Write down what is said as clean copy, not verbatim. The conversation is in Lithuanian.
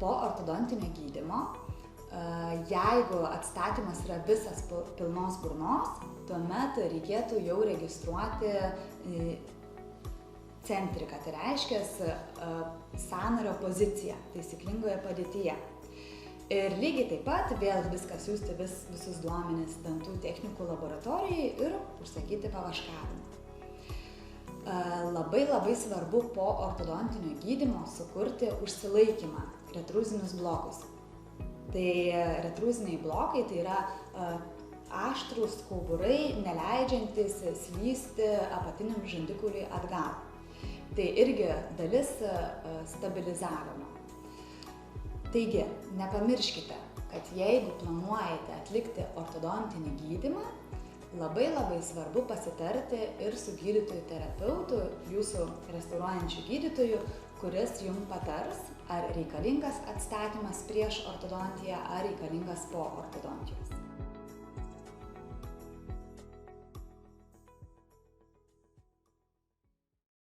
Po ortodontinio gydymo, jeigu atstatymas yra visas pilnos burnos, tuomet reikėtų jau registruoti centriką, tai reiškia sąnario poziciją taisyklingoje padėtyje. Ir lygiai taip pat vėl viską siųsti visus duomenis dantų technikų laboratorijai ir užsakyti pavaškavimą. Labai svarbu po ortodontinio gydymo sukurti užsilaikymą, retruzinius blokus. Tai retruziniai blokai tai yra aštrūs kauburai, neleidžiantys slysti apatiniam žandikauliui atgal. Tai irgi dalis stabilizavimo. Taigi, nepamirškite, kad jeigu planuojate atlikti ortodontinį gydymą, labai svarbu pasitarti ir su gydytoju terapeutu, jūsų restauruojančiu gydytoju, kuris jums patars, ar reikalingas atstatymas prieš ortodontiją, ar reikalingas po ortodontijos.